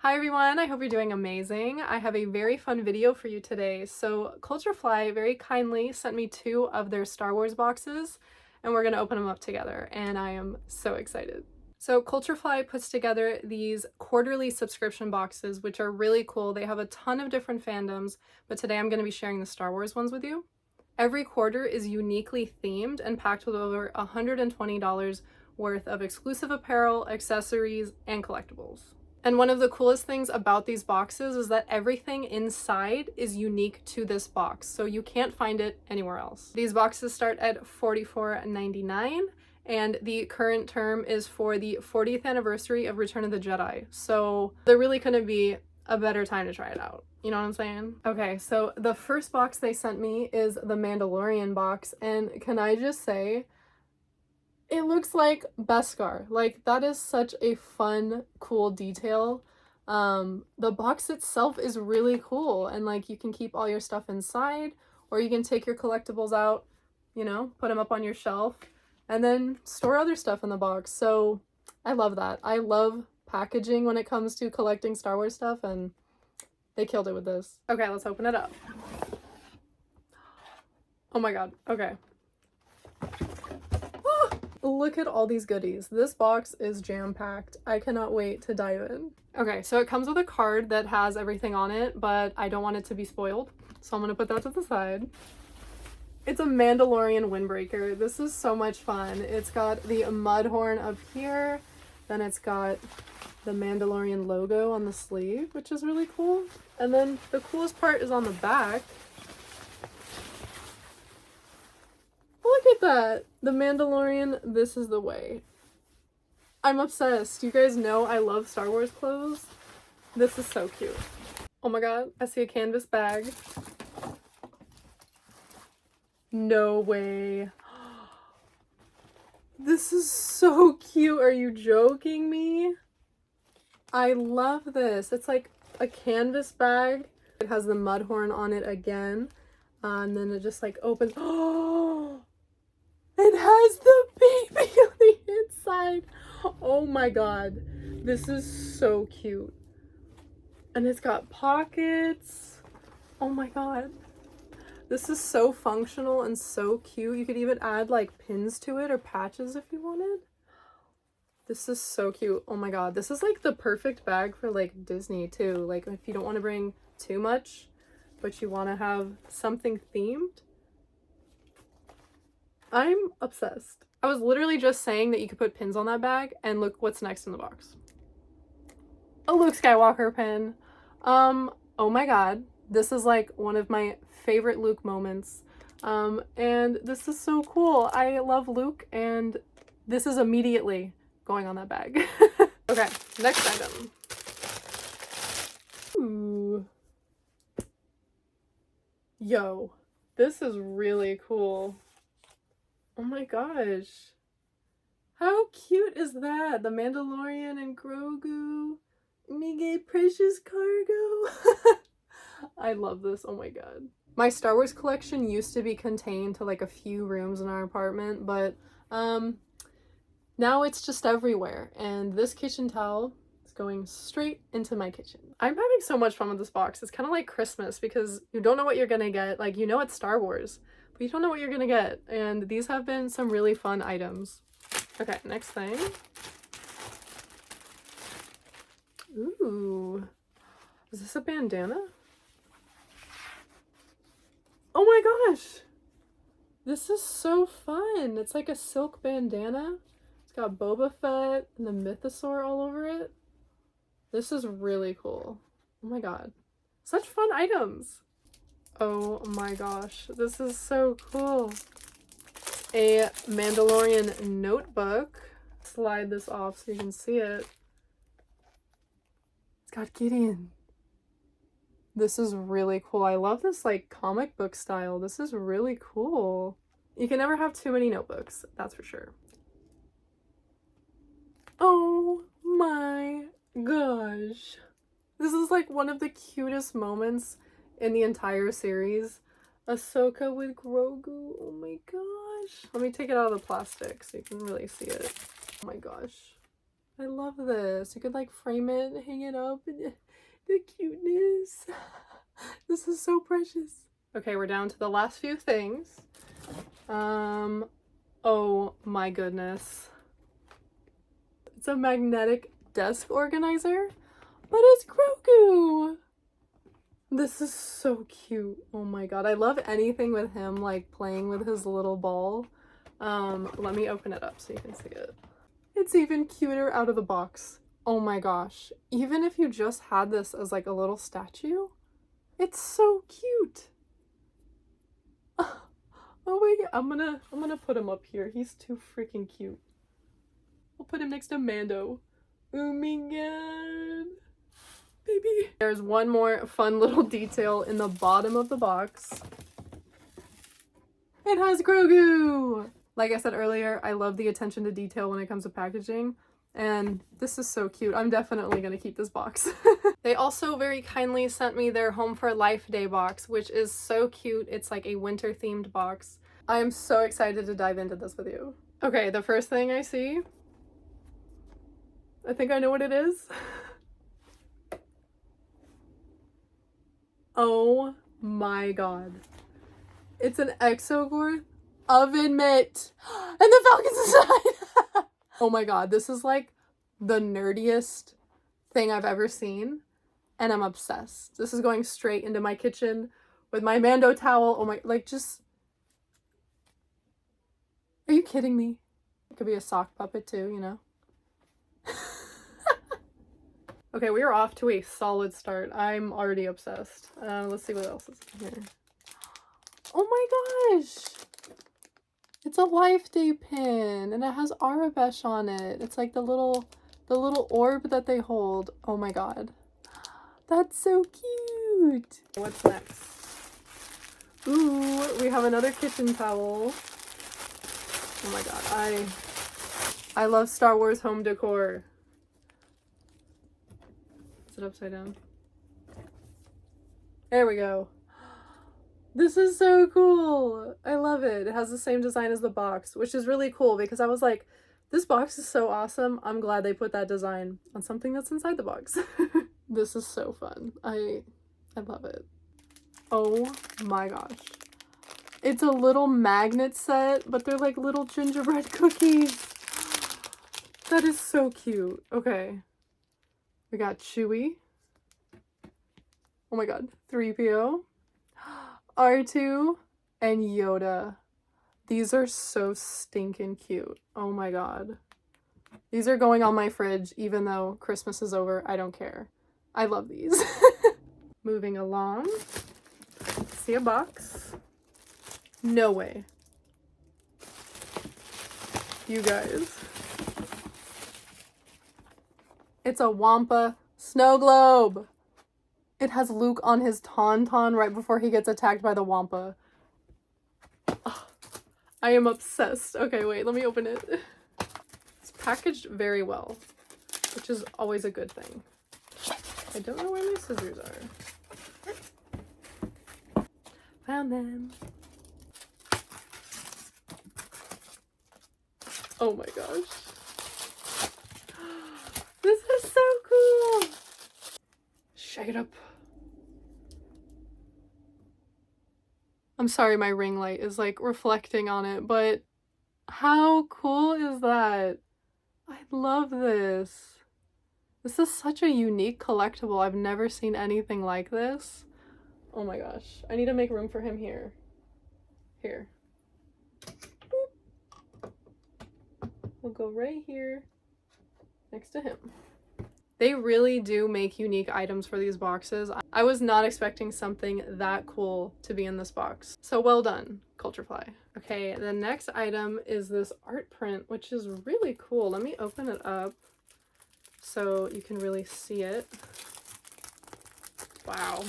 Hi everyone, I hope you're doing amazing. I have a very fun video for you today. So CultureFly very kindly sent me 2 of their Star Wars boxes and we're going to open them up together and I am so excited. So CultureFly puts together these quarterly subscription boxes which are really cool. They have a ton of different fandoms, but today I'm going to be sharing the Star Wars ones with you. Every quarter is uniquely themed and packed with over $120 worth of exclusive apparel, accessories, and collectibles. And one of the coolest things about these boxes is that everything inside is unique to this box, so you can't find it anywhere else. These boxes start at $44.99, and the current term is for the 40th anniversary of Return of the Jedi, so there really couldn't be a better time to try it out. You know what I'm saying? Okay, so the first box they sent me is the Mandalorian box, and can I just say, it looks like Beskar. Like, that is such a fun, cool detail. The box itself is really cool, and like you can keep all your stuff inside, or you can take your collectibles out, you know, put them up on your shelf, and then store other stuff in the box. So I love that. I love packaging when it comes to collecting Star Wars stuff, and they killed it with this. Okay, let's open it up. Oh my god, okay. Look at all these goodies. This box is jam-packed. I cannot wait to dive in. Okay, so it comes with a card that has everything on it, but I don't want it to be spoiled, so I'm gonna put that to the side. It's a Mandalorian windbreaker. This is so much fun. It's got the mud horn up here, then it's got the Mandalorian logo on the sleeve, which is really cool. And then the coolest part is on the back. Look at that! The Mandalorian, this is the way. I'm obsessed. You guys know I love Star Wars clothes. This is so cute. Oh my god, I see a canvas bag. No way. This is so cute. Are you joking me? I love this. It's like a canvas bag. It has the mud horn on it again. And then it just like opens. Oh! It has the baby on the inside. Oh my god. This is so cute. And it's got pockets. Oh my god. This is so functional and so cute. You could even add like pins to it or patches if you wanted. This is so cute. Oh my god. This is like the perfect bag for like Disney too. Like if you don't want to bring too much, but you want to have something themed. I'm obsessed. I was literally just saying that you could put pins on that bag, and look what's next in the box. A Luke Skywalker pin. Oh my god. This is like one of my favorite Luke moments. And this is so cool. I love Luke, and this is immediately going on that bag. Okay, next item. Ooh. Yo, this is really cool. Oh my gosh. How cute is that? The Mandalorian and Grogu. Miguel Precious Cargo. I love this. Oh my god. My Star Wars collection used to be contained to like a few rooms in our apartment, but now it's just everywhere. And this kitchen towel is going straight into my kitchen. I'm having so much fun with this box. It's kind of like Christmas because you don't know what you're gonna get. Like, you know it's Star Wars, but you don't know what you're gonna get. And these have been some really fun items. Okay, next thing. Ooh. Is this a bandana? Oh my gosh! This is so fun! It's like a silk bandana. It's got Boba Fett and the Mythosaur all over it. This is really cool. Oh my god. Such fun items! Oh my gosh, this is so cool. A Mandalorian notebook. Slide this off so you can see it. It's got Gideon. This is really cool. I love this like comic book style. This is really cool. You can never have too many notebooks, that's for sure. Oh my gosh. This is like one of the cutest moments in the entire series. Ahsoka with Grogu. Oh my gosh. Let me take it out of the plastic so you can really see it. Oh my gosh. I love this. You could like frame it, hang it up, and the cuteness. This is so precious. Okay, we're down to the last few things. Oh my goodness. It's a magnetic desk organizer, but it's Grogu. This is so cute. Oh my god. I love anything with him like playing with his little ball. Let me open it up so you can see it. It's even cuter out of the box. Oh my gosh. Even if you just had this as like a little statue, it's so cute. Oh my god. I'm gonna put him up here. He's too freaking cute. I'll put him next to Mando. Oh my god. Baby. There's one more fun little detail in the bottom of the box. It has Grogu! Like I said earlier, I love the attention to detail when it comes to packaging, and this is so cute. I'm definitely gonna keep this box. They also very kindly sent me their Home for Life Day box, which is so cute. It's like a winter themed box. I am so excited to dive into this with you. Okay, the first thing I see, I think I know what it is. Oh my god. It's an Exogorth oven mitt and the Falcon's inside. Oh my god, this is like the nerdiest thing I've ever seen, and I'm obsessed. This is going straight into my kitchen with my Mando towel. Oh my, like just, are you kidding me? It could be a sock puppet too, you know? Okay, we are off to a solid start. I'm already obsessed. Let's see what else is in here. Oh my gosh! It's a Life Day pin, and it has Arabesh on it. It's like the little orb that they hold. Oh my god. That's so cute! What's next? Ooh, we have another kitchen towel. Oh my god, I love Star Wars home decor. Is it upside down? There we go. This is so cool. I love it. It has the same design as the box, which is really cool because I was like, this box is so awesome. I'm glad they put that design on something that's inside the box. This is so fun. I love it. Oh my gosh. It's a little magnet set, but they're like little gingerbread cookies. That is so cute. Okay. We got Chewie. Oh my god. 3PO. R2 and Yoda. These are so stinking cute. Oh my god. These are going on my fridge even though Christmas is over. I don't care. I love these. Moving along. See a box? No way. You guys. It's a Wampa snow globe. It has Luke on his tauntaun right before he gets attacked by the Wampa. Oh, I am obsessed. Okay, wait, let me open it. It's packaged very well, which is always a good thing. I don't know where my scissors are. Found them. Oh my gosh. This is so cool. Shake it up. I'm sorry my ring light is like reflecting on it, but how cool is that? I love this. This is such a unique collectible. I've never seen anything like this. Oh my gosh. I need to make room for him here. Here. Boop. We'll go right here next to him. They really do make unique items for these boxes. I was not expecting something that cool to be in this box. So well done, CultureFly. Okay, the next item is this art print, which is really cool. Let me open it up so you can really see it. Wow.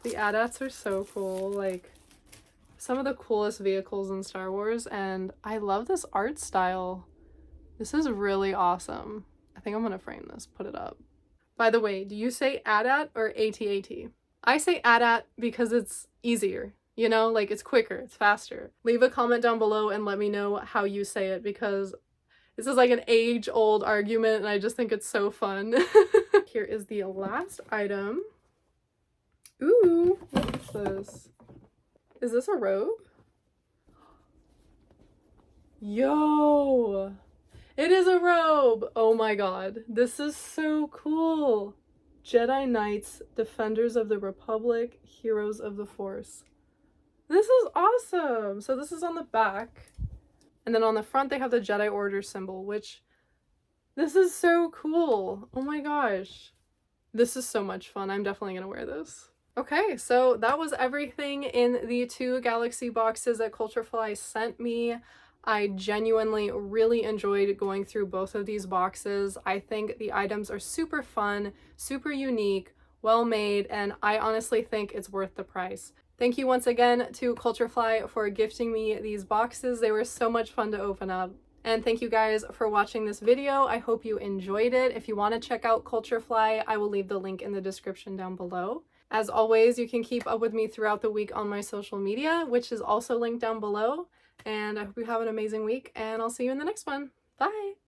The AT-ATs are so cool. Like, some of the coolest vehicles in Star Wars, and I love this art style. This is really awesome. I think I'm gonna frame this, put it up. By the way, do you say AT-AT or AT-AT? I say AT-AT because it's easier, you know, like it's quicker, it's faster. Leave a comment down below and let me know how you say it because This is like an age-old argument, and I just think it's so fun. Here is the last item. Ooh, what is this? Is this a robe? Yo! It is a robe! Oh my god. This is so cool. Jedi Knights, Defenders of the Republic, Heroes of the Force. This is awesome! So this is on the back. And then on the front they have the Jedi Order symbol, which... This is so cool! Oh my gosh. This is so much fun. I'm definitely gonna wear this. Okay, so that was everything in the 2 Galaxy boxes that CultureFly sent me. I genuinely really enjoyed going through both of these boxes. I think the items are super fun, super unique, well made, and I honestly think it's worth the price. Thank you once again to CultureFly for gifting me these boxes. They were so much fun to open up. And thank you guys for watching this video. I hope you enjoyed it. If you want to check out CultureFly, I will leave the link in the description down below. As always, you can keep up with me throughout the week on my social media, which is also linked down below. And I hope you have an amazing week, and I'll see you in the next one. Bye!